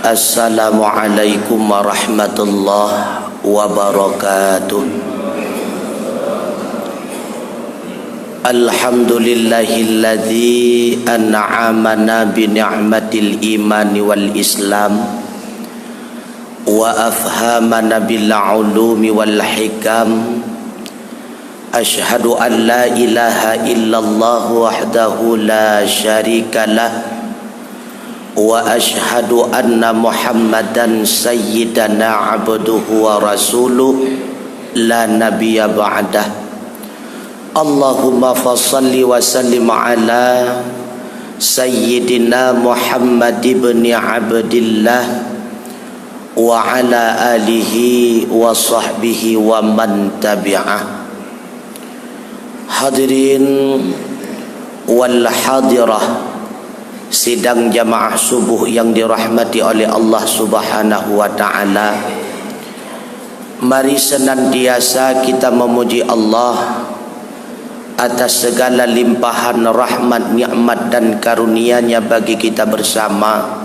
Assalamualaikum warahmatullahi wabarakatuh. Alhamdulillahilladzi an'amana bi ni'matil imani wal islam wa afhamana bil ulumi wal hikam. Ashhadu an la ilaha illallah wahdahu la syarika lah wa ashhadu anna Muhammadan sayyidana abduhu wa rasuluh la nabiyya ba'dah. Allahumma fassalli wa sallim ala sayyidina Muhammad ibn Abdillah wa ala alihi wa sahbihi wa man tabi'ah. Hadirin wal hadirah, sidang jamaah subuh yang dirahmati oleh Allah Subhanahu wa ta'ala. Mari senantiasa kita memuji Allah atas segala limpahan rahmat, nikmat dan karunia-Nya bagi kita bersama,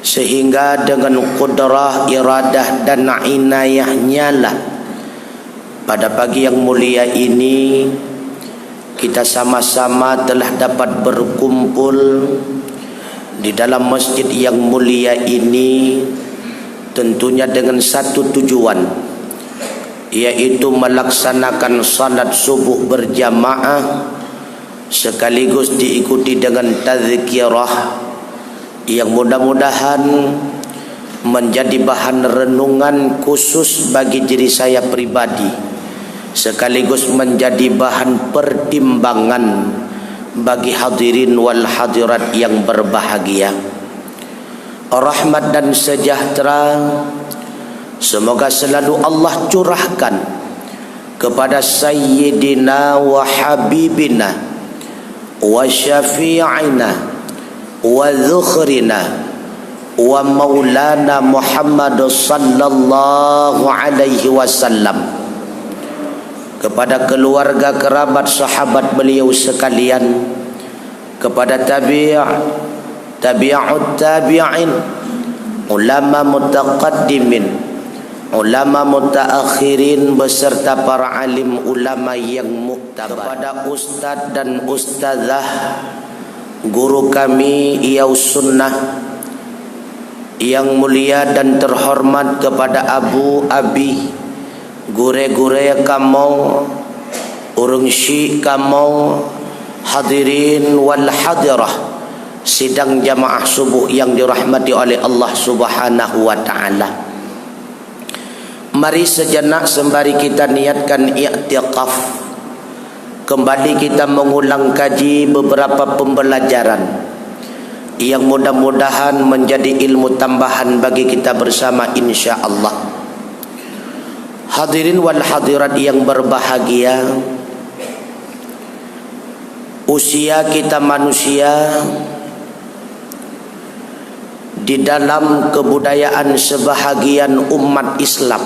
sehingga dengan qudrah, iradah dan inayah-Nya lah pada pagi yang mulia ini kita sama-sama telah dapat berkumpul di dalam masjid yang mulia ini, tentunya dengan satu tujuan, yaitu melaksanakan salat subuh berjamaah sekaligus diikuti dengan tazkirah yang mudah-mudahan menjadi bahan renungan khusus bagi diri saya pribadi, sekaligus menjadi bahan pertimbangan bagi hadirin wal hadirat yang berbahagia. Rahmat dan sejahtera semoga selalu Allah curahkan kepada Sayyidina wa Habibina wa Syafi'ina wa Dzukhrina wa Maulana Muhammad sallallahu alaihi wasallam, kepada keluarga, kerabat, sahabat beliau sekalian, kepada tabi'ut tabi'in, ulama mutaqaddimin, ulama mutaakhirin, beserta para alim ulama yang muktabar, kepada ustaz dan ustazah, guru kami Iyaus Sunnah yang mulia dan terhormat, kepada Abu Abi, gure-gure kamu, urung syik kamu, hadirin wal hadirah, sidang jamaah subuh yang dirahmati oleh Allah Subhanahu wa ta'ala. Mari sejenak sembari kita niatkan i'tikaf, kembali kita mengulang kaji beberapa pembelajaran yang mudah-mudahan menjadi ilmu tambahan bagi kita bersama insya-Allah. Hadirin wal hadirat yang berbahagia, usia kita manusia di dalam kebudayaan sebahagian umat Islam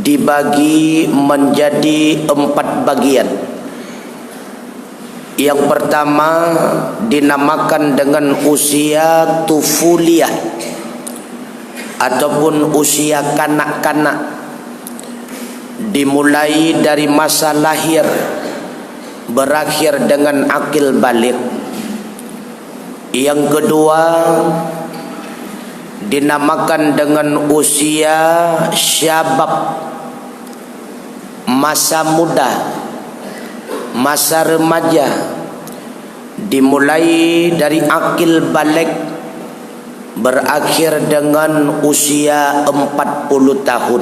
dibagi menjadi 4 bagian. Yang pertama dinamakan dengan usia tufuliyah ataupun usia kanak-kanak, dimulai dari masa lahir berakhir dengan akil balik. Yang kedua dinamakan dengan usia syabab, masa muda, masa remaja, dimulai dari akil balik berakhir dengan usia 40 tahun.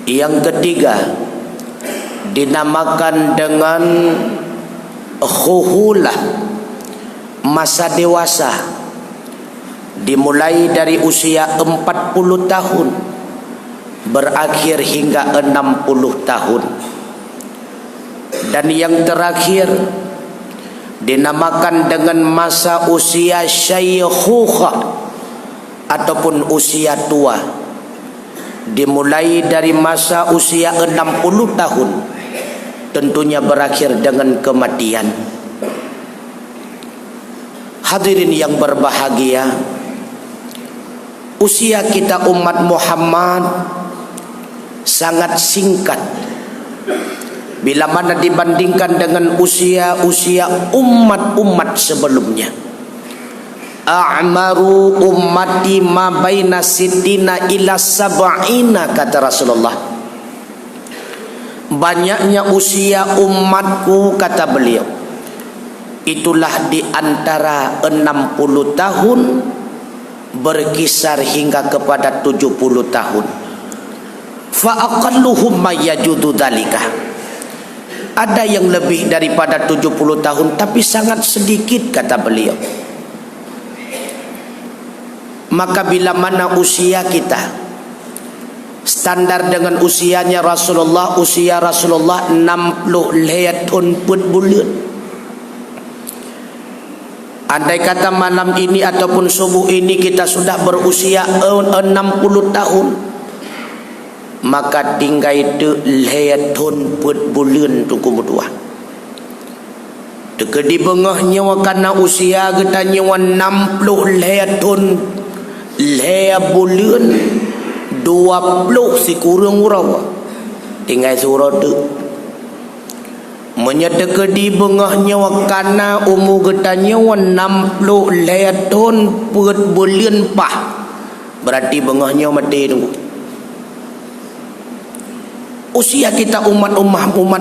Yang ketiga dinamakan dengan khuhulah, masa dewasa, dimulai dari usia 40 tahun berakhir hingga 60 tahun. Dan yang terakhir dinamakan dengan masa usia syaykhukhah ataupun usia tua, dimulai dari masa usia 60 tahun, tentunya berakhir dengan kematian. Hadirin yang berbahagia, usia kita umat Muhammad sangat singkat bila mana dibandingkan dengan usia-usia umat-umat sebelumnya. A'maru ummati ma baina sittina ila sab'ina, kata Rasulullah. Banyaknya usia umatku, kata beliau, itulah di antara 60 tahun berkisar hingga kepada 70 tahun. Fa aqalluhum may yajudu dzalika. Ada yang lebih daripada 70 tahun tapi sangat sedikit, kata beliau. Maka bila mana usia kita standar dengan usianya Rasulullah, usia Rasulullah 60 tahun pun bulan. Andai kata malam ini ataupun subuh ini kita sudah berusia 60 tahun, maka tinggal itu tahun pun bulan tu kemudian. Dekat di bengahnya karena usia kita nyawa 60 tahun bulan 20 si kurang rawa tinggal surah tu menyedeka di bengahnya wakana umur getanya 60 tahun per bulan pah, berarti bengahnya mati tunggu. Usia kita umat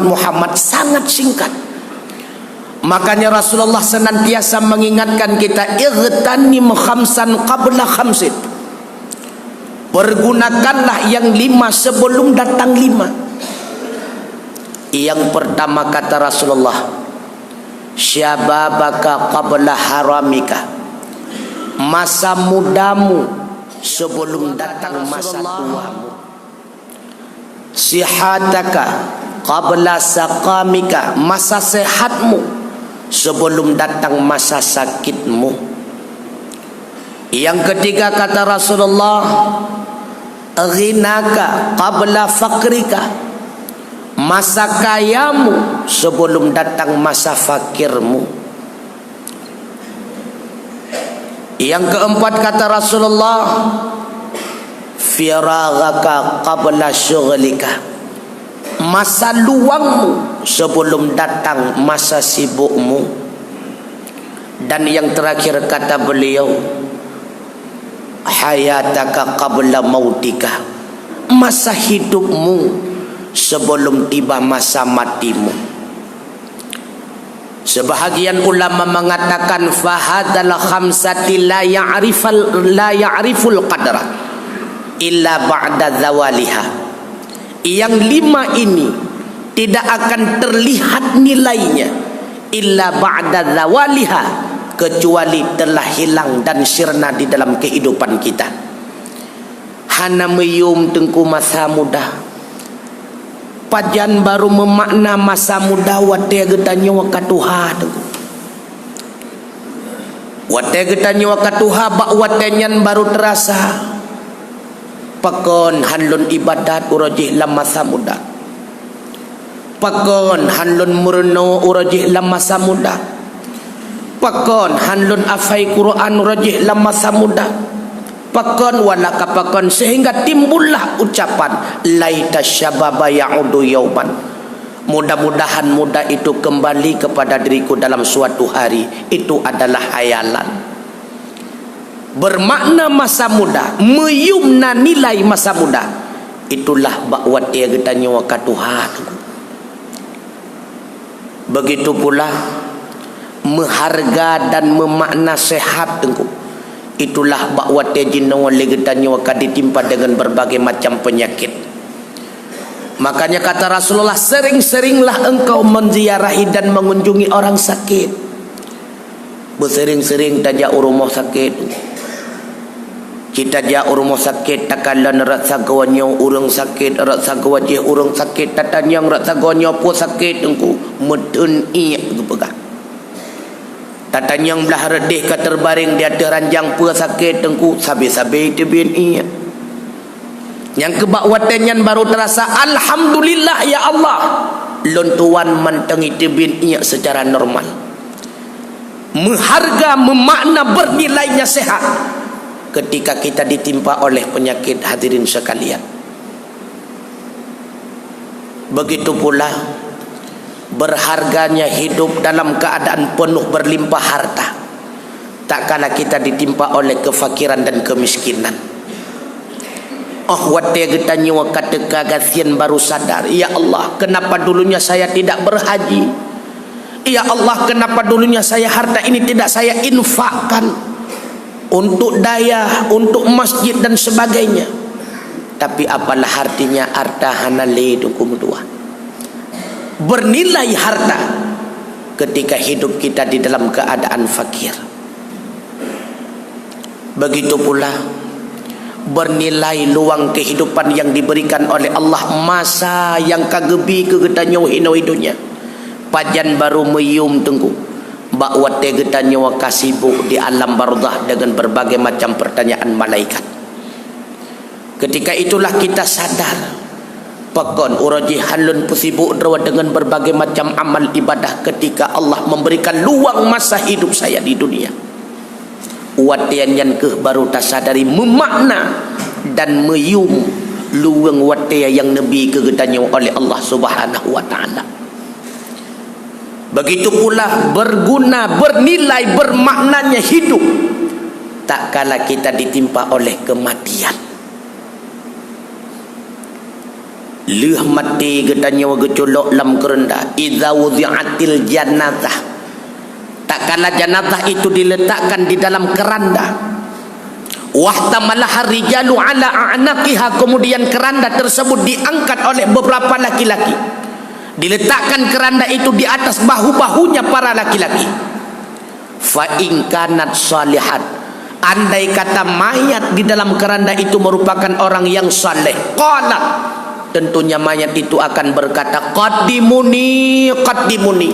Muhammad sangat singkat. Makanya Rasulullah senantiasa mengingatkan kita, igtanim khamsan qabla khamsin. Pergunakanlah yang 5 sebelum datang 5. Yang pertama kata Rasulullah, syababaka qabla haramika. Masa mudamu sebelum datang masa tuamu. Sihataka qabla saqamika. Masa sehatmu sebelum datang masa sakitmu. Yang ketiga kata Rasulullah, ghinaka qabla fakrika. Masa kayamu sebelum datang masa fakirmu. Yang keempat kata Rasulullah, firaghaka qabla syughlika. Masa luangmu sebelum datang masa sibukmu. Dan yang terakhir kata beliau, hayataka qabla mautika. Masa hidupmu sebelum tiba masa matimu. Sebahagian ulama mengatakan fahadal khamsati la ya'riful qadra illa ba'da zawaliha. Yang 5 ini tidak akan terlihat nilainya illa ba'da zawaliha, kecuali telah hilang dan sirna di dalam kehidupan kita. Hana meyum tengku masa muda. Pajan baru memakna masa muda wate getanya wakatuha tu. Wate getanya wakatuha bak watenyan baru terasa. Pakon hanlun ibadat urajih lam masa muda. Pakon hanlun murno urajih lam masa muda. Pakon hanlun afai Quran urajih lam masa muda. Pakon walaka pakon, sehingga timbullah ucapan laita syababa ya'udu yauman. Mudah-mudahan muda itu kembali kepada diriku dalam suatu hari. Itu adalah hayalan. Bermakna masa muda, meyumna nilai masa muda. Itulah bakwat dia getanya wakatuhan. Begitu pula mengharga dan memakna sehat tengku. Itulah bakwat dia jinnawan legetanya wakad ditimpa dengan berbagai macam penyakit. Makanya kata Rasulullah, sering-seringlah engkau menziarahi dan mengunjungi orang sakit. Bersering-sering tajak rumah sakit. Kita jak rumah sakit takalan rasa gawanya orang sakit, rasa gawajih orang sakit, tatanyang rasa gawanya pun sakit engkau medun iyak kepegang. Tatanyang belah redih ke terbaring dia teranjang pun sakit engkau sabi-sabi tebin iyak. Yang kebakwatannya baru terasa alhamdulillah ya Allah. Lontuan mantengi tebin iyak secara normal. mengharga, memakna, bernilainya sehat ketika kita ditimpa oleh penyakit, hadirin sekalian. Begitu pula berharganya hidup dalam keadaan penuh berlimpah harta, tak kala kita ditimpa oleh kefakiran dan kemiskinan. Oh, wate kita nyawa kata kagasian baru sadar, ya Allah, kenapa dulunya saya tidak berhaji? Ya Allah, kenapa dulunya saya harta ini tidak saya infakkan untuk daya, untuk masjid dan sebagainya. Tapi apalah artinya harta hanale dukum dua. Bernilai harta ketika hidup kita di dalam keadaan fakir. Begitu pula bernilai luang kehidupan yang diberikan oleh Allah, masa yang kagebi kegetanyo hino-hidunya. Pajan baru meyum tengku bak wate getanyo kasibuk di alam barzah dengan berbagai macam pertanyaan malaikat. Ketika itulah kita sadar, pakon uraji halun pusibuk dengan berbagai macam amal ibadah ketika Allah memberikan luang masa hidup saya di dunia. Watian yang ke baru tasadari memakna dan meyum luang watia yang Nabi kegetanyo oleh Allah Subhanahu wa taala. Begitu pula berguna, bernilai, bermaknanya hidup tak kala kita ditimpa oleh kematian. Leh mati gedanya gecolok lam kerenda idza wudi'atil janazah, tak kala jenazah itu diletakkan di dalam keranda, wahtamalaha rijalu ala a'naqiha, kemudian keranda tersebut diangkat oleh beberapa laki-laki, diletakkan keranda itu di atas bahu-bahunya para laki-laki. Fa in kanat salihat, andai kata mayat di dalam keranda itu merupakan orang yang saleh, qala, tentunya mayat itu akan berkata, qaddimuni qaddimuni,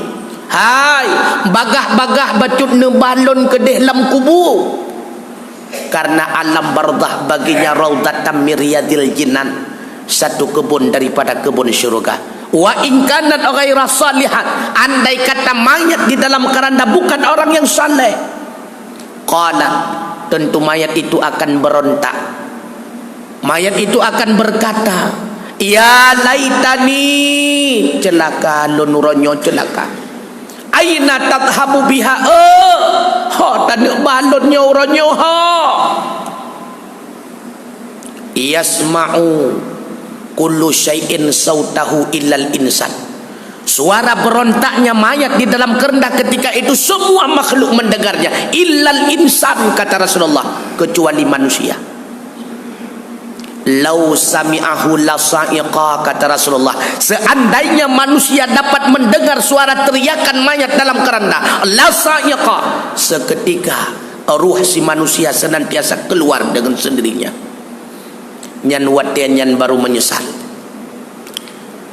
hai bagah-bagah bacut nebalon ke dalam kubur. Karena alam barzah baginya raudatan miriyadil jinan, satu kebun daripada kebun syurga. Wa in kanat ghaira salihat, andai kata mayat di dalam keranda bukan orang yang saleh, qala, tentu mayat itu akan berontak. Mayat itu akan berkata, ya laitani, celaka lunuronyo celaka. Aina tadhabu biha, tanek balonnya uronyo yasma'u kullu syai'in sautahu illal insan. Suara berontaknya mayat di dalam keranda ketika itu semua makhluk mendengarnya, illal insan, kata Rasulullah, kecuali manusia. Lau sami'ahu lasa'iqa, kata Rasulullah, seandainya manusia dapat mendengar suara teriakan mayat dalam keranda, lasa'iqa, seketika ruh si manusia senantiasa keluar dengan sendirinya. Nyan watian nyan baru menyesal.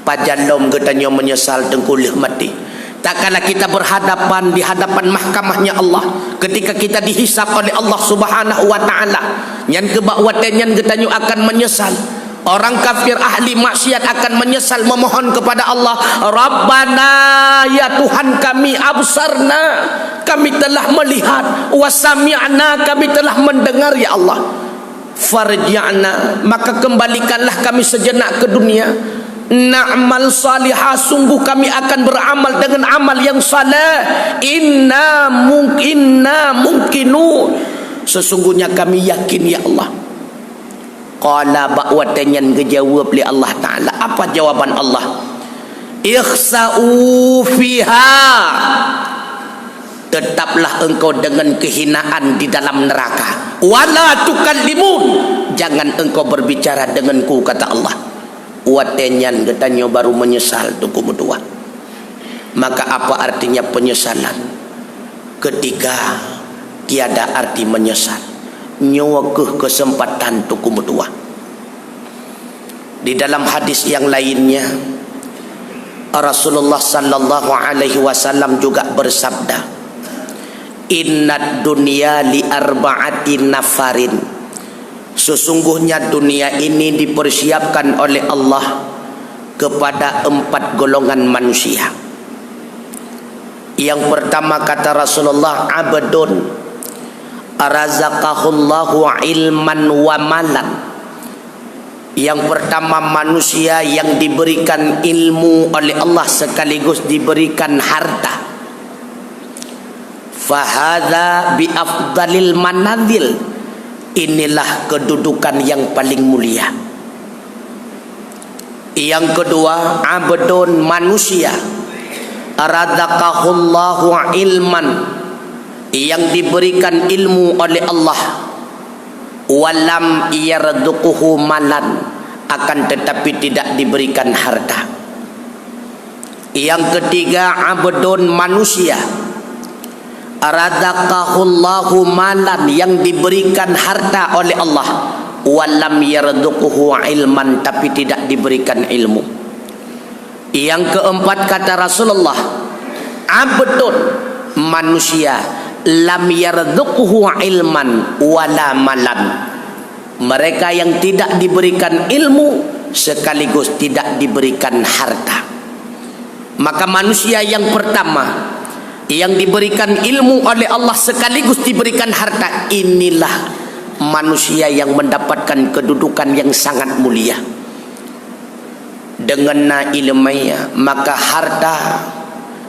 Pajalom getanyo menyesal tengkulih mati. Tak kala kita berhadapan di hadapan mahkamahnya Allah, ketika kita dihisap oleh Allah Subhanahu wa taala, nyan kebak watian nyan getanyo akan menyesal. Orang kafir ahli maksiat akan menyesal, memohon kepada Allah, Rabbana, ya Tuhan kami, absarna, kami telah melihat, wasami'na, kami telah mendengar, ya Allah. Farji'na, maka kembalikanlah kami sejenak ke dunia. Na'mal salihah, sungguh kami akan beramal dengan amal yang saleh. Inna mungkinun, sesungguhnya kami yakin, ya Allah. Qala ba'watanyan ngejawab li Allah Ta'ala. Apa jawaban Allah? Ikhsa'u fiha, tetaplah engkau dengan kehinaan di dalam neraka. Wala tukallimun, jangan engkau berbicara denganku, kata Allah. Watenyan getanyo baru menyesal tuku medua. Maka apa artinya penyesalan? Ketika tiada arti menyesal, nyawa kesempatan tuku medua. Di dalam hadis yang lainnya, Rasulullah sallallahu alaihi wasallam juga bersabda, innad dunya li arba'ati nafarin, sesungguhnya dunia ini dipersiapkan oleh Allah kepada 4 golongan manusia. Yang pertama kata Rasulullah, abdun razaqahullahu ilman wa malan. Yang pertama manusia yang diberikan ilmu oleh Allah sekaligus diberikan harta. Fahadha bi afdalil manazil. Inilah kedudukan yang paling mulia. Yang kedua, abdun manusia razaqahullahu ilman, yang diberikan ilmu oleh Allah, walam yarzuquhu malan, akan tetapi tidak diberikan harta. Yang ketiga, abdun manusia razaqahullahu malan, yang diberikan harta oleh Allah, walam yarzuquhu ilman, tapi tidak diberikan ilmu. Yang keempat kata Rasulullah, abdun manusia lam yarzuquhu ilman wala malan, mereka yang tidak diberikan ilmu sekaligus tidak diberikan harta. Maka manusia yang pertama yang diberikan ilmu oleh Allah sekaligus diberikan harta, inilah manusia yang mendapatkan kedudukan yang sangat mulia. Dengan ilmunya maka harta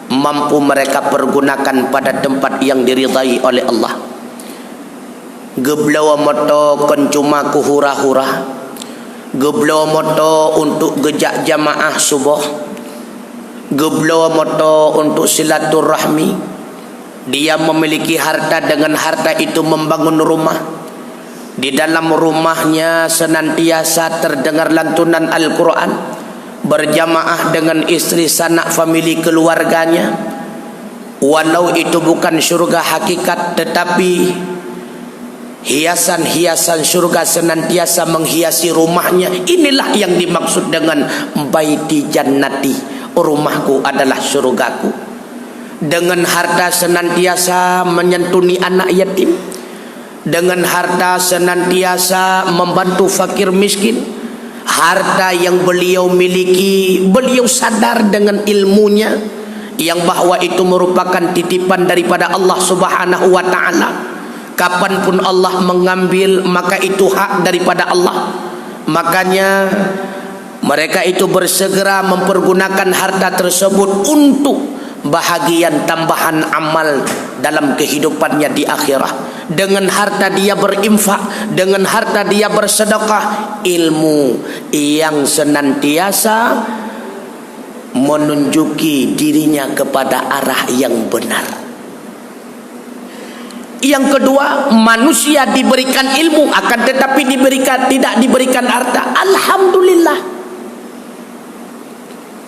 mampu mereka pergunakan pada tempat yang diridai oleh Allah. Geblawa moto kencuma ku hura-hura, geblawa moto untuk gejak jamaah subuh, geblawa moto untuk silaturahmi. Dia memiliki harta, dengan harta itu membangun rumah. Di dalam rumahnya senantiasa terdengar lantunan Al-Quran, berjamaah dengan istri sanak famili keluarganya. Walau itu bukan syurga hakikat, tetapi hiasan-hiasan syurga senantiasa menghiasi rumahnya. Inilah yang dimaksud dengan baiti jannati, rumahku adalah syurgaku. Dengan harta senantiasa menyantuni anak yatim, dengan harta senantiasa membantu fakir miskin. Harta yang beliau miliki, beliau sadar dengan ilmunya yang bahwa itu merupakan titipan daripada Allah Subhanahu wa taala. Kapanpun Allah mengambil, maka itu hak daripada Allah. Makanya mereka itu bersegera mempergunakan harta tersebut untuk bahagian tambahan amal dalam kehidupannya di akhirat. Dengan harta dia berinfak, dengan harta dia bersedekah. Ilmu yang senantiasa menunjuki dirinya kepada arah yang benar. Yang kedua, manusia diberikan ilmu akan tetapi tidak diberikan harta. Alhamdulillah.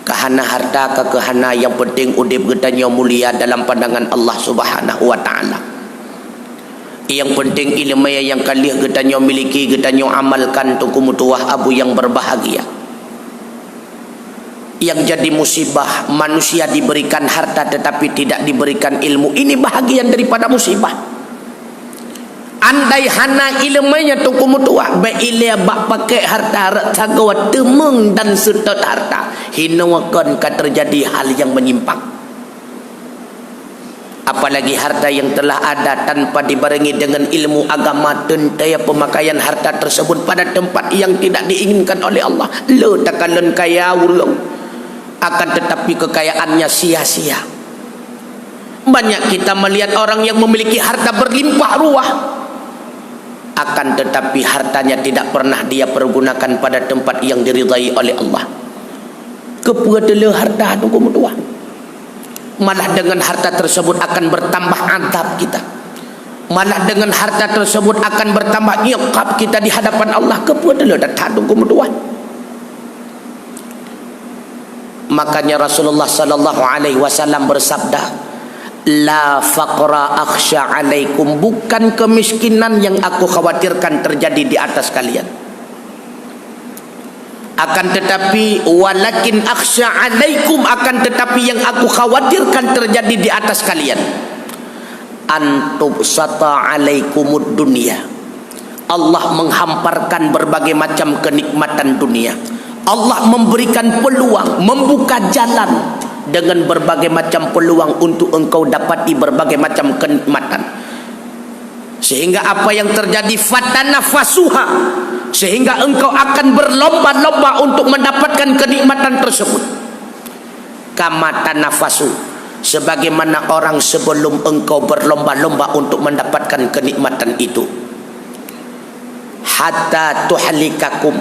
Kahana harta kekehana yang penting udip getanya mulia dalam pandangan Allah Subhanahu wa taala. Yang penting ilmu yang kalih getanya miliki, getanya amalkan tungku mutuah abu yang berbahagia. Yang jadi musibah, manusia diberikan harta tetapi tidak diberikan ilmu. Ini bahagian daripada musibah. Andai hana ilmunya tungku mutuah, baik ilia bak pakai harta tagawa temeng dan serta harta, hinawakan kan terjadi hal yang menyimpang. Apalagi harta yang telah ada tanpa dibarengi dengan ilmu agama, tentaya pemakaian harta tersebut pada tempat yang tidak diinginkan oleh Allah. Le takalan kaya ulung, akan tetapi kekayaannya sia-sia. Banyak kita melihat orang yang memiliki harta berlimpah ruah, akan tetapi hartanya tidak pernah dia pergunakan pada tempat yang diridai oleh Allah. Kepuadala harta tunggu mutua. Malah dengan harta tersebut akan bertambah adab kita. Malah dengan harta tersebut akan bertambah iqab kita di hadapan Allah. Kepuadala datang tunggu mutua. Makanya Rasulullah sallallahu alaihi wasallam bersabda, la faqra akhsha alaikum, bukan kemiskinan yang aku khawatirkan terjadi di atas kalian, akan tetapi walakin akhsha alaikum, akan tetapi yang aku khawatirkan terjadi di atas kalian, antubsata alaikumud dunia, Allah menghamparkan berbagai macam kenikmatan dunia. Allah memberikan peluang, membuka jalan dengan berbagai macam peluang untuk engkau dapati berbagai macam kenikmatan. Sehingga apa yang terjadi, fatanafasuha, sehingga engkau akan berlomba-lomba untuk mendapatkan kenikmatan tersebut. Kama tanafasu, sebagaimana orang sebelum engkau berlomba-lomba untuk mendapatkan kenikmatan itu. Hatta tuhlikakum,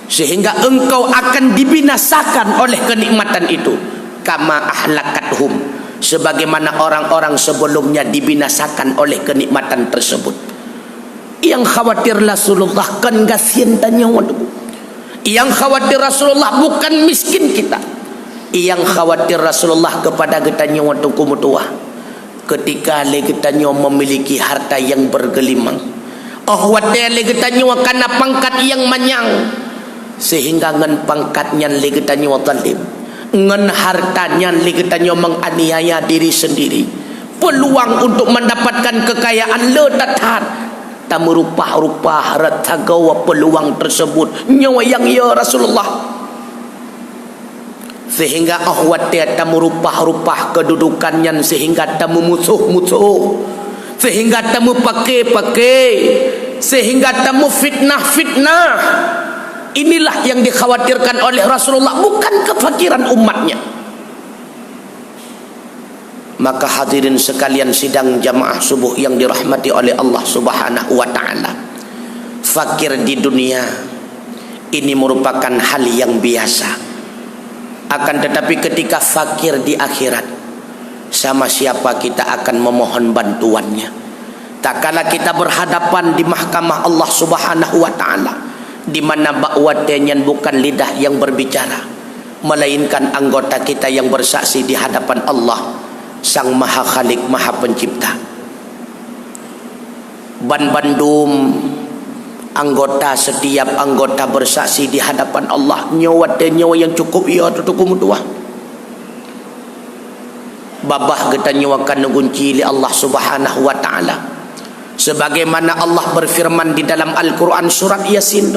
sehingga engkau akan dibinasakan oleh kenikmatan itu. Kama ahlakathum, sebagaimana orang-orang sebelumnya dibinasakan oleh kenikmatan tersebut. Yang khawatir Rasulullah kan kasihan tanya waktu. Yang khawatir Rasulullah bukan miskin kita. Yang khawatir Rasulullah kepada kita waktu kumutua. Ketika kita memiliki harta yang bergelimang. Oh khawatir kita karena pangkat yang manyang. Sehingga ngan pangkatnya kita zalim. Ngan hartanya kita menganiaya diri sendiri. Peluang untuk mendapatkan kekayaan ledathan. Tak merupah-rupah ratagawa peluang tersebut. Nyawa yang ya Rasulullah. Sehingga ahwatnya tak merupah-rupah kedudukannya. Sehingga tak memusuh-musuh. Sehingga tak pakai-pakai. Sehingga tak fitnah-fitnah. Inilah yang dikhawatirkan oleh Rasulullah, bukan kefakiran umatnya. Maka hadirin sekalian sidang jamaah subuh yang dirahmati oleh Allah Subhanahu wa taala. Fakir di dunia ini merupakan hal yang biasa. Akan tetapi ketika fakir di akhirat, sama siapa kita akan memohon bantuannya. Tak kala kita berhadapan di mahkamah Allah Subhanahu wa taala, di mana bakwatnya bukan lidah yang berbicara, melainkan anggota kita yang bersaksi di hadapan Allah Sang Maha Khalik, Maha Pencipta. Ban-bandum anggota, setiap anggota bersaksi di hadapan Allah. Nyawa yang cukup ya tutukum tua. Babah kita nyawakan ngunci li Allah Subhanahu wa taala. Sebagaimana Allah berfirman di dalam Al-Quran surat Yasin,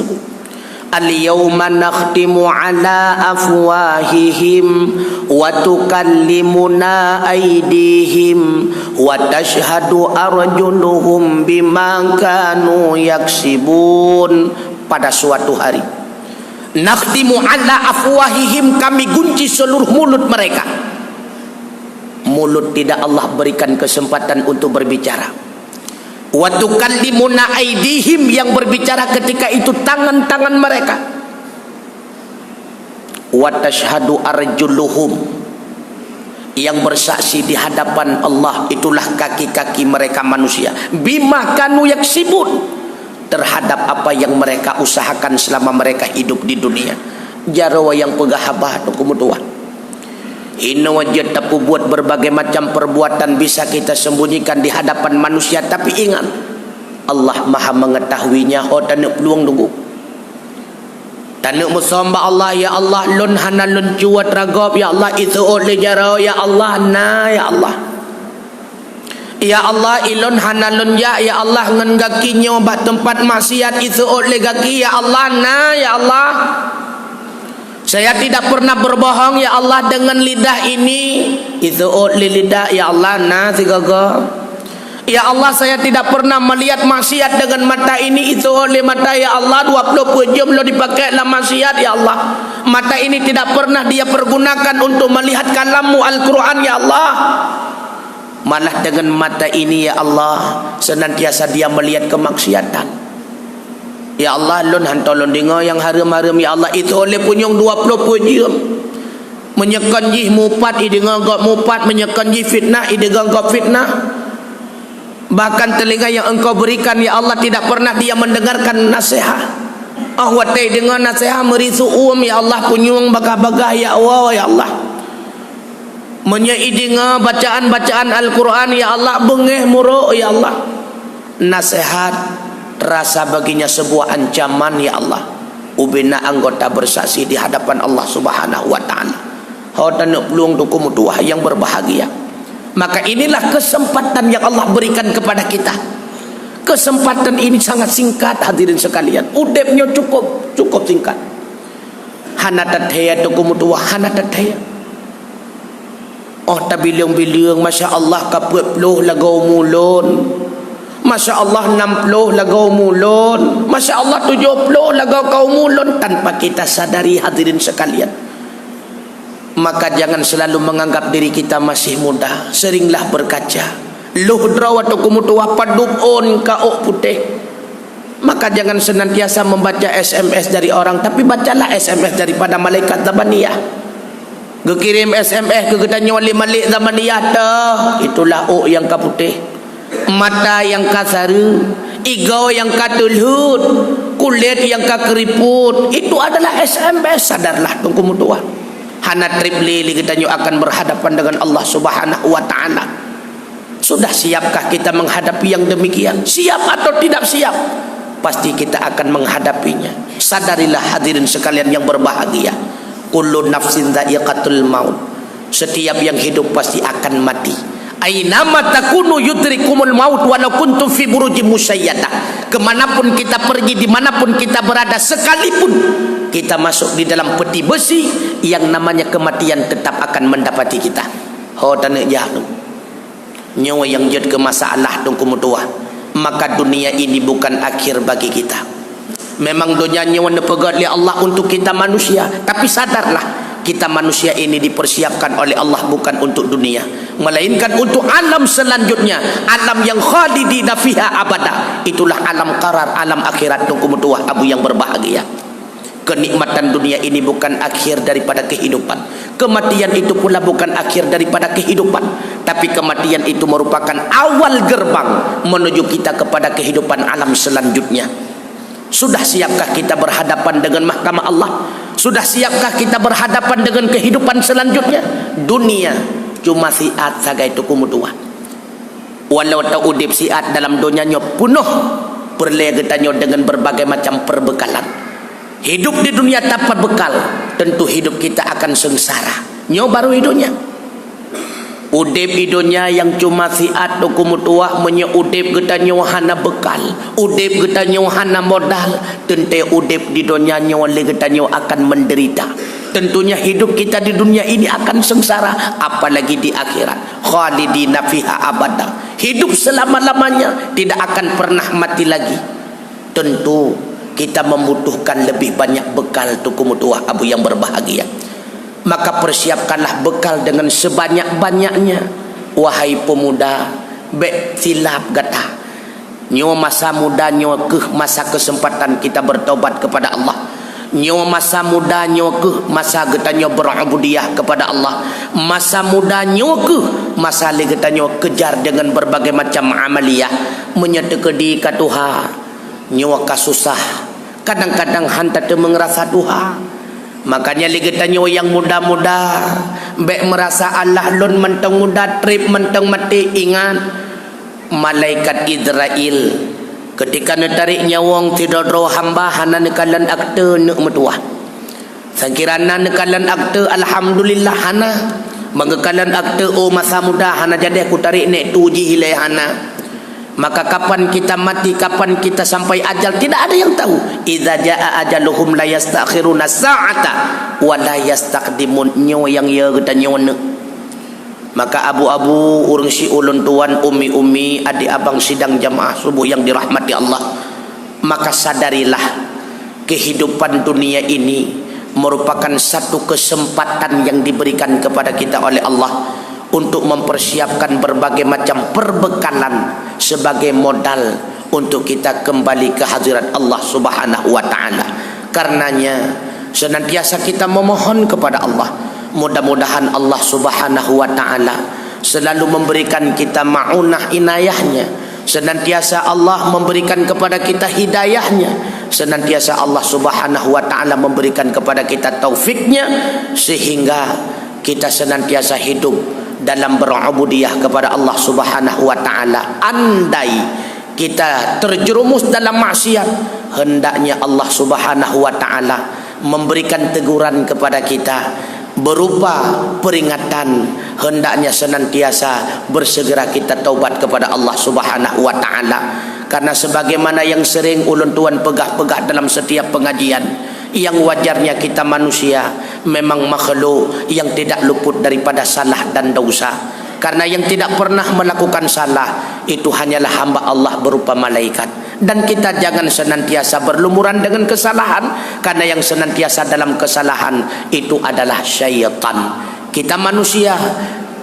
Al-yawma nakhtimu ala afwahihim wa tukallimuna aydihim wa tashhadu arjuluhum bima kanu yaksibun. Pada suatu hari, nakhtimu ala afwahihim, kami kunci seluruh mulut mereka. Mulut tidak Allah berikan kesempatan untuk berbicara. Wa tukallimuna aydihim, yang berbicara ketika itu tangan-tangan mereka. Wa tashhadu arjuluhum, yang bersaksi di hadapan Allah itulah kaki-kaki mereka manusia. Bima kanu yaksibun, terhadap apa yang mereka usahakan selama mereka hidup di dunia. Jarawa yang pegahabah kumutuan. Ina wajah tapu buat berbagai macam perbuatan bisa kita sembunyikan di hadapan manusia, tapi ingat Allah Maha mengetahuinya. Oh tanuk peluang dulu, tanuk musamba Allah. Ya Allah lun hana lun cuat ragab, ya Allah itu oleh jarau, ya Allah na, ya Allah, ya Allah ilun hana lun ya Allah ngan gaki nyoba tempat maksiat itu oleh gaki, ya Allah na, ya Allah. Saya tidak pernah berbohong ya Allah dengan lidah ini. Itu oleh lidah ya Allah na sigaga. Ya Allah saya tidak pernah melihat maksiat dengan mata ini. Itu oleh mata ya Allah 24 jam lo dipakai lah maksiat ya Allah. Mata ini tidak pernah dia pergunakan untuk melihat kalammu Al-Quran ya Allah. Malah dengan mata ini ya Allah senantiasa dia melihat kemaksiatan. Ya Allah lun hantolon dengar yang haram-haram ya Allah. Itu oleh punyung 20 jam menyekan jih mupat idengar gak mupat, menyekan jih fitnah idengar gak fitnah. Bahkan telinga yang engkau berikan ya Allah tidak pernah dia mendengarkan nasihat. Watai dengar nasihat merisu ya Allah punyung bagah-bagah ya Allah, ya Allah. Menyai dengar bacaan-bacaan Al-Quran ya Allah bengeh muruk ya Allah. Nasihat rasa baginya sebuah ancaman ya Allah. Ubina anggota bersaksi di hadapan Allah Subhanahu wa taala. Hautan peluang dukum tuah yang berbahagia. Maka inilah kesempatan yang Allah berikan kepada kita. Kesempatan ini sangat singkat hadirin sekalian. Udepnya cukup singkat. Hana tathaya dukum tuah hana tathaya. Oh tabilang-bilang, Masya Allah kaput puluh lagau mulun, Masya Allah 60 lagau mulun, Masya Allah 70 lagau kau mulun, tanpa kita sadari hadirin sekalian. Maka jangan selalu menganggap diri kita masih muda. Seringlah berkaca. Luh draw atau kumutua padup on kaok putih. Maka jangan senantiasa membaca SMS dari orang, tapi bacalah SMS daripada malaikat zamaniyah. Gekirim SMS ke getanya wali malik zamaniyah dah. Itulah yang kaputih, mata yang kasaru, igau yang katulhut, kulit yang kakeriput. Itu adalah SMS. Sadarlah tunggu mutua. Hana tripli getanya akan berhadapan dengan Allah Subhanahu wa taala. Sudah siapkah kita menghadapi yang demikian? Siap atau tidak siap? Pasti kita akan menghadapinya. Sadarilah hadirin sekalian yang berbahagia. Kullu nafsin dha'iqatul maut. Setiap yang hidup pasti akan mati. Ainama takunu yudrikumul maut walau kuntum fi burujim musayyadah. Kemanapun kita pergi, dimanapun kita berada, sekalipun kita masuk di dalam peti besi, yang namanya kematian tetap akan mendapati kita. Ho tanah jahnu. Nyawa yang jad ke masalah dong kumutua. Maka dunia ini bukan akhir bagi kita. Memang dunia nyawa dipegat oleh Allah untuk kita manusia, tapi sadarlah kita manusia ini dipersiapkan oleh Allah bukan untuk dunia, melainkan untuk alam selanjutnya, alam yang khalidina fiha abada. Itulah alam qarar, alam akhirat. Tunggu mutuah abu yang berbahagia. Kenikmatan dunia ini bukan akhir daripada kehidupan. Kematian itu pula bukan akhir daripada kehidupan, tapi kematian itu merupakan awal gerbang menuju kita kepada kehidupan alam selanjutnya. Sudah siapkah kita berhadapan dengan mahkamah Allah? Sudah siapkah kita berhadapan dengan kehidupan selanjutnya? Dunia cuma siat sagai itu kumutua. Walau tak udip siat dalam dunianya penuh perlegetannya dengan berbagai macam perbekalan. Hidup di dunia tanpa bekal, tentu hidup kita akan sengsara. Nyo baru hidupnya. Udip hidupnya yang cuma siat dokumutua menye udip getanya hana bekal, udip getanya hana modal, tentu udip di dunia nyawa getanya akan menderita. Tentunya hidup kita di dunia ini akan sengsara, apalagi di akhirat. Khalidina fiha abada. Hidup selama-lamanya, tidak akan pernah mati lagi. Tentu kita membutuhkan lebih banyak bekal dokumutua abu yang berbahagia. Maka persiapkanlah bekal dengan sebanyak-banyaknya. Wahai pemuda, bek silap gata. Nyo masa muda nyo ke masa kesempatan kita bertobat kepada Allah. Nyo masa muda nyo ke masa getanya berubudiyah kepada Allah. Masa muda nyo ke masa getanya kejar dengan berbagai macam amaliyah, menyedekedi ka Tuhan. Nyo ka susah. Kadang-kadang hanta tu mengerasa Tuhan. Makanya ligetannya yang muda-muda bek merasa Allah lon menteng muda trip menteng mati. Ingat malaikat Israel ketika netarik nyawang tidak roh hamba hana nekalan akte nek metuah. Sakirana nekalan akte alhamdulillah hana mengekalan akte masa muda hana jadi aku tarik nek tuji hilai hana. Maka kapan kita mati, kapan kita sampai ajal, tidak ada yang tahu. Idza jaa ajaluhum la yastakhiruna sa'ata wa la yastaqdimun. Nyo yang ya kita nyone. Maka abu-abu urang si ulun tuan, umi-umi, adik abang sidang jamaah subuh yang dirahmati Allah. Maka sadarilah kehidupan dunia ini merupakan satu kesempatan yang diberikan kepada kita oleh Allah untuk mempersiapkan berbagai macam perbekalan sebagai modal untuk kita kembali ke hadirat Allah Subhanahu wa taala. Karenanya senantiasa kita memohon kepada Allah, mudah-mudahan Allah Subhanahu wa taala selalu memberikan kita ma'unah inayahnya, senantiasa Allah memberikan kepada kita hidayahnya, senantiasa Allah Subhanahu wa taala memberikan kepada kita taufiknya, sehingga kita senantiasa hidup dalam berubudiyah kepada Allah Subhanahu wa taala. Andai kita terjerumus dalam maksiat, hendaknya Allah Subhanahu wa taala memberikan teguran kepada kita berupa peringatan. Hendaknya senantiasa bersegera kita taubat kepada Allah Subhanahu wa taala. Karena sebagaimana yang sering ulun tuan pegah-pegah dalam setiap pengajian, yang wajarnya kita manusia memang makhluk yang tidak luput daripada salah dan dosa. Karena yang tidak pernah melakukan salah itu hanyalah hamba Allah berupa malaikat. Dan kita jangan senantiasa berlumuran dengan kesalahan, karena yang senantiasa dalam kesalahan itu adalah syaitan. Kita manusia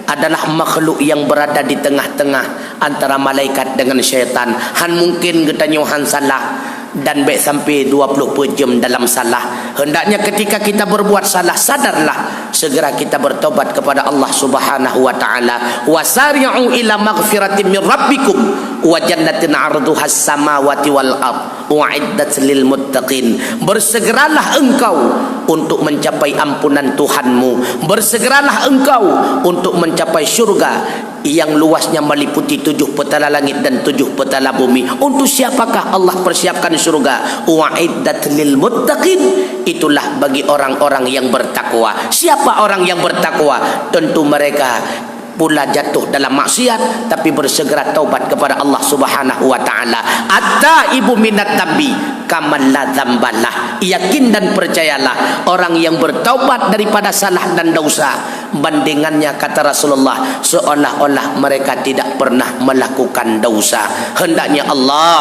adalah makhluk yang berada di tengah-tengah antara malaikat dengan syaitan. Han mungkin kita nyuhan salah dan baik sampai 20 jam dalam salah. Hendaknya ketika kita berbuat salah, sadarlah, segera kita bertobat kepada Allah Subhanahu wa taala. Wasari'u ila maghfiratin min rabbikum wa jannatin 'arduhas samawati wal ard u'iddat lil muttaqin. Bersegeralah engkau untuk mencapai ampunan Tuhanmu. Bersegeralah engkau untuk mencapai syurga yang luasnya meliputi 7 petala langit dan 7 petala bumi. Untuk siapakah Allah persiapkan syurga? Wa'iddat lil muttaqin. Itulah bagi orang-orang yang bertakwa. Siapa orang yang bertakwa? Tentu mereka pula jatuh dalam maksiat tapi bersegera taubat kepada Allah Subhanahu wa taala. At-taibu minat tabi kaman la dzambalah. Yakin dan percayalah, orang yang bertaubat daripada salah dan dosa, bandingannya kata Rasulullah, seolah-olah mereka tidak pernah melakukan dosa. Hendaknya Allah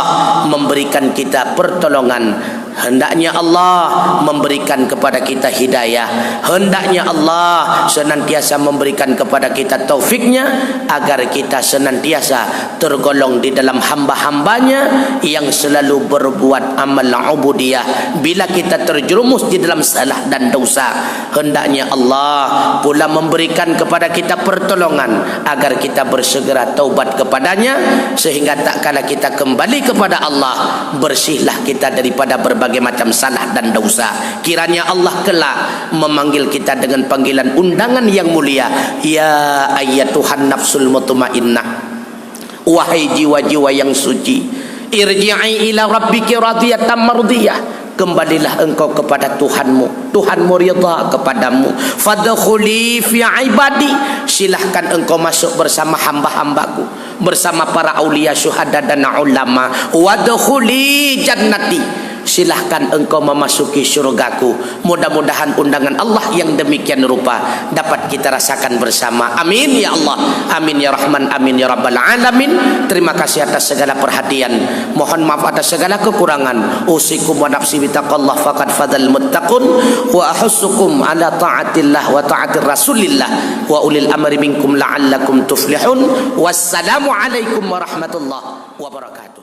memberikan kita pertolongan, hendaknya Allah memberikan kepada kita hidayah, hendaknya Allah senantiasa memberikan kepada kita taufiknya, agar kita senantiasa tergolong di dalam hamba-hambanya yang selalu berbuat amal ubudiyah. Bila kita terjerumus di dalam salah dan dosa, hendaknya Allah pula memberikan kepada kita pertolongan agar kita bersegera taubat kepadanya, sehingga tak kala kita kembali kepada Allah, bersihlah kita daripada berbagai macam salah dan dosa. Kiranya Allah kelak memanggil kita dengan panggilan undangan yang mulia. Ya ayyatuhan nafsul mutmainnah, wahai jiwa-jiwa yang suci, irji'i ila rabbiki radiyatan mardiyah. Kembalilah engkau kepada Tuhanmu, Tuhanmu ridha kepadamu. Fadkhuli fi ibadi, silahkan engkau masuk bersama hamba-hambaku, bersama para aulia, syuhada dan ulama. Wadkhuli jannati, silahkan engkau memasuki syurgaku. Mudah-mudahan undangan Allah yang demikian rupa dapat kita rasakan bersama. Amin ya Allah, amin ya Rahman, amin ya Rabbal alamin. Terima kasih atas segala perhatian, mohon maaf atas segala kekurangan. Usikum wa nafsi bitaqallah faqad fadal muttaqun, wa ahussukum ala ta'atillah wa ta'atir rasulillah wa ulil amri minkum la'allakum tuflihun. Wassalamu alaikum warahmatullahi wabarakatuh.